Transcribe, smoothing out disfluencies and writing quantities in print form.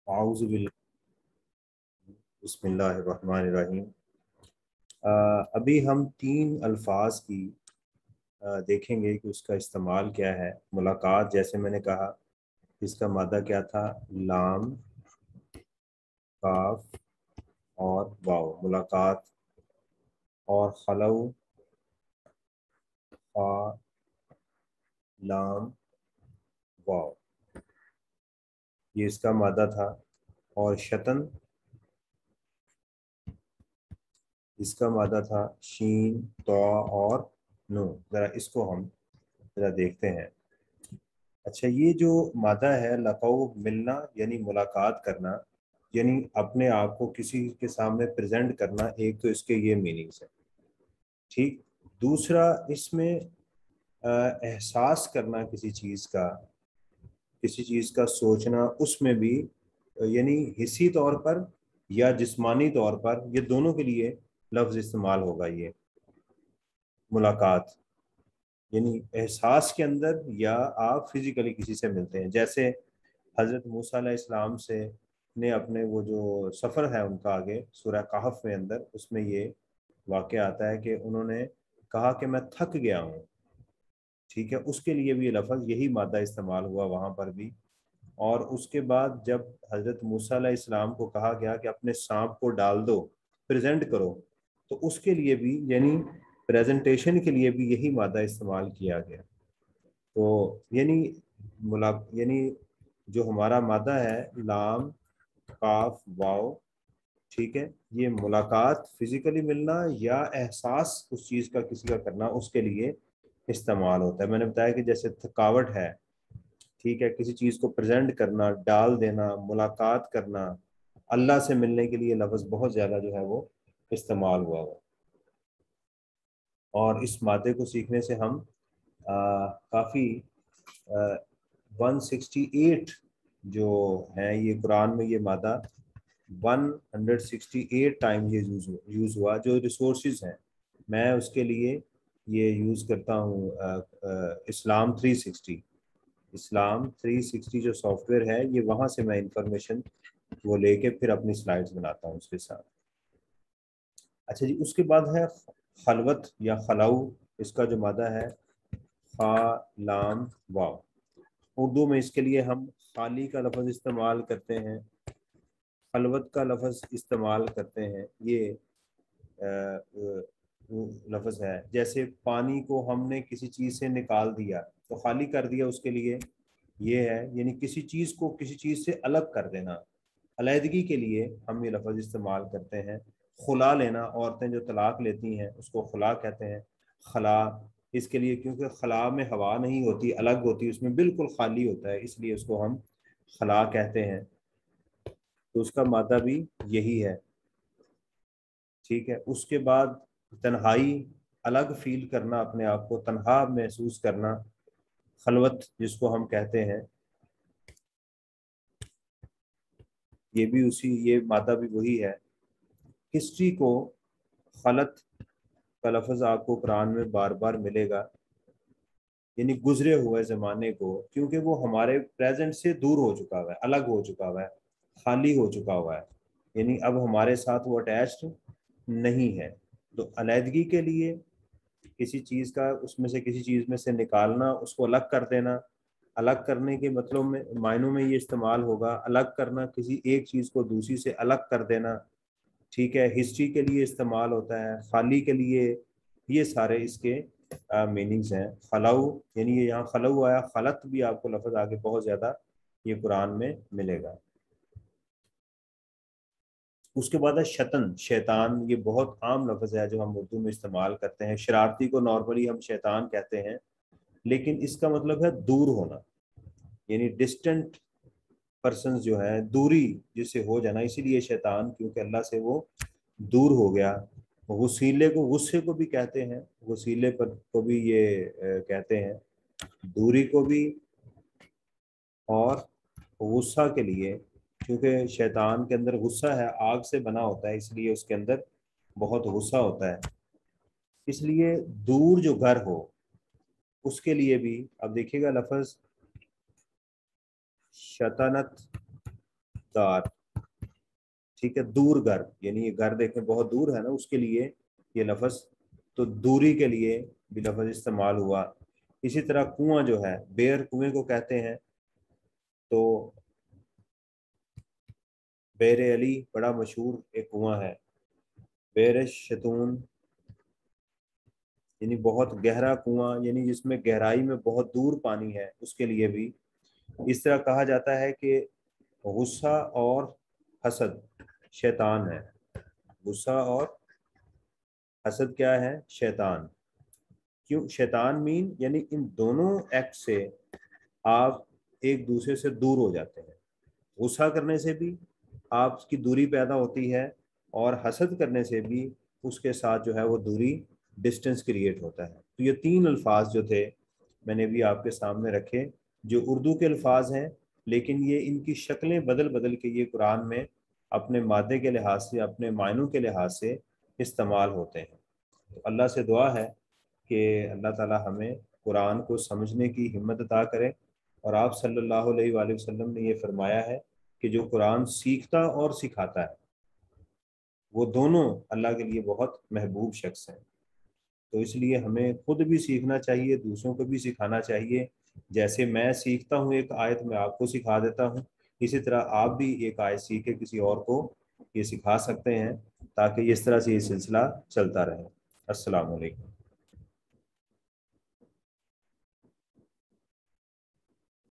आऊज़ु बिस्मिल्लाहिर्रहमानिर्रहीम। अभी हम तीन अल्फाज की देखेंगे कि उसका इस्तेमाल क्या है। मुलाकात, जैसे मैंने कहा, इसका मादा क्या था? लाम, काफ और वाव। मुलाकात और खलऊ, फा, लाम, वाव, ये इसका मादा था। और शतन, इसका मादा था शीन, तौ और नू। ज़रा इसको हम ज़रा देखते हैं। अच्छा, ये जो मादा है लक़ाउ, मिलना यानी मुलाकात करना, यानी अपने आप को किसी के सामने प्रेजेंट करना। एक तो इसके ये मीनिंग्स है, ठीक। दूसरा, इसमें एहसास करना किसी चीज़ का, किसी चीज़ का सोचना, उसमें भी यानी हिस्सी तौर पर या जिस्मानी तौर पर, ये दोनों के लिए लफ्ज़ इस्तेमाल होगा। ये मुलाकात यानी एहसास के अंदर, या आप फिजिकली किसी से मिलते हैं। जैसे हज़रत मूसा अलैहिस्सलाम से ने अपने वो जो सफ़र है उनका, आगे सूरह कहफ में अंदर, उसमें ये वाक़या आता है कि उन्होंने कहा कि मैं थक गया हूँ, ठीक है। उसके लिए भी ये लफ्ज़, यही मादा इस्तेमाल हुआ वहाँ पर भी। और उसके बाद जब हज़रत मूसा अलैहिस्सलाम को कहा गया कि अपने सांप को डाल दो, प्रेजेंट करो, तो उसके लिए भी यानी प्रेजेंटेशन के लिए भी यही मादा इस्तेमाल किया गया। तो यानी मुला यानी जो हमारा मादा है लाम, काफ, वाव, ठीक है, ये मुलाकात, फिजिकली मिलना या एहसास उस चीज़ का किसी का करना, उसके लिए इस्तेमाल होता है। मैंने बताया कि जैसे थकावट है, ठीक है, किसी चीज़ को प्रेजेंट करना, डाल देना, मुलाकात करना, अल्लाह से मिलने के लिए लफ्ज़ बहुत ज़्यादा जो है वो इस्तेमाल हुआ हुआ। और इस मादे को सीखने से हम काफ़ी 168 जो है, ये कुरान में ये मादा 168 टाइम ये यूज़ हुआ। जो रिसोर्सेज हैं, मैं उसके लिए ये यूज़ करता हूँ इस्लाम 360। इस्लाम 360 जो सॉफ्टवेयर है, ये वहाँ से मैं इंफॉर्मेशन वो लेके फिर अपनी स्लाइड्स बनाता हूँ उसके साथ। अच्छा जी, उसके बाद है खलवत या खलाऊ। इसका जो मादा है खा, लाम, वाव। उर्दू में इसके लिए हम खाली का लफ्ज़ इस्तेमाल करते हैं, खलवत का लफ्ज़ इस्तेमाल करते हैं। ये लफ्ज़ है। जैसे पानी को हमने किसी चीज़ से निकाल दिया तो खाली कर दिया, उसके लिए ये है, यानी किसी चीज़ को किसी चीज़ से अलग कर देना। अलहदगी के लिए हम ये लफ्ज़ इस्तेमाल करते हैं। खुला लेना, औरतें जो तलाक लेती हैं उसको खुला कहते हैं। खला इसके लिए, क्योंकि खला में हवा नहीं होती, अलग होती, उसमें बिल्कुल खाली होता है, इसलिए उसको हम खला कहते हैं। तो उसका मादा भी यही है, ठीक है। उसके बाद तन्हाई, अलग फील करना, अपने आप को तन्हा महसूस करना, खलवत जिसको हम कहते हैं, ये भी उसी, ये मादा भी वही है। हिस्ट्री को खलत का लफ्ज़ आपको कुरान में बार बार मिलेगा, यानी गुजरे हुए ज़माने को, क्योंकि वो हमारे प्रेजेंट से दूर हो चुका हुआ है, अलग हो चुका हुआ है, खाली हो चुका हुआ है, यानी अब हमारे साथ वो अटैच्ड नहीं है। तो अलहदगी के लिए किसी चीज़ का, उसमें से किसी चीज़ में से निकालना, उसको अलग कर देना। अलग करने के मतलब में, मायनों में ये इस्तेमाल होगा, अलग करना, किसी एक चीज़ को दूसरी से अलग कर देना, ठीक है। हिस्ट्री के लिए इस्तेमाल होता है, खाली के लिए, ये सारे इसके मीनिंग्स हैं। खलाऊ यानी ये यहाँ खलऊ आया, खलत भी आपको लफ्ज़ आगे बहुत ज़्यादा ये कुरान में मिलेगा। उसके बाद है शतन, शैतान। ये बहुत आम लफ्ज़ है जो हम उर्दू में इस्तेमाल करते हैं। शरारती को नॉर्मली हम शैतान कहते हैं, लेकिन इसका मतलब है दूर होना, यानी डिस्टेंट पर्सन जो है, दूरी जिससे हो जाना, इसीलिए शैतान, क्योंकि अल्लाह से वो दूर हो गया। वसीले को, गुस्से को भी कहते हैं, वसीले पर को भी ये कहते हैं, दूरी को भी। और गुस्सा के लिए, क्योंकि शैतान के अंदर गुस्सा है, आग से बना होता है, इसलिए उसके अंदर बहुत गुस्सा होता है। इसलिए दूर जो घर हो, उसके लिए भी। अब देखिएगा लफ्ज़ शतनत, दार, ठीक है। दूर घर, यानी ये घर देखें बहुत दूर है ना, उसके लिए ये लफ्ज़, तो दूरी के लिए भी लफ्ज़ इस्तेमाल हुआ। इसी तरह कुआं जो है, बेर कुएं को कहते हैं। तो बेर अली बड़ा मशहूर एक कुआं है। बेर शतून यानी बहुत गहरा कुआं, यानी जिसमें गहराई में बहुत दूर पानी है, उसके लिए भी इस तरह कहा जाता है कि गुस्सा और हसद शैतान है। गुस्सा और हसद क्या है? शैतान। क्यों शैतान मीन, यानी इन दोनों एक्ट से आप एक दूसरे से दूर हो जाते हैं। गुस्सा करने से भी आपकी दूरी पैदा होती है, और हसद करने से भी उसके साथ जो है वो दूरी, डिस्टेंस क्रिएट होता है। तो ये तीन अल्फाज जो थे मैंने भी आपके सामने रखे, जो उर्दू के अल्फाज हैं, लेकिन ये इनकी शक्लें बदल बदल के ये कुरान में अपने मादे के लिहाज से, अपने मायनों के लिहाज से इस्तेमाल होते हैं। तो अल्लाह से दुआ है कि अल्लाह ताला हमें कुरान को समझने की हिम्मत अता करे। और आप सल्लल्लाहु अलैहि वसल्लम ने ये फरमाया है कि जो कुरान सीखता और सिखाता है, वो दोनों अल्लाह के लिए बहुत महबूब शख्स हैं। तो इसलिए हमें खुद भी सीखना चाहिए, दूसरों को भी सिखाना चाहिए। जैसे मैं सीखता हूँ एक आयत, मैं आपको सिखा देता हूँ, इसी तरह आप भी एक आयत सीख के किसी और को ये सिखा सकते हैं, ताकि इस तरह से ये सिलसिला चलता रहे। अस्सलाम वालेकुम।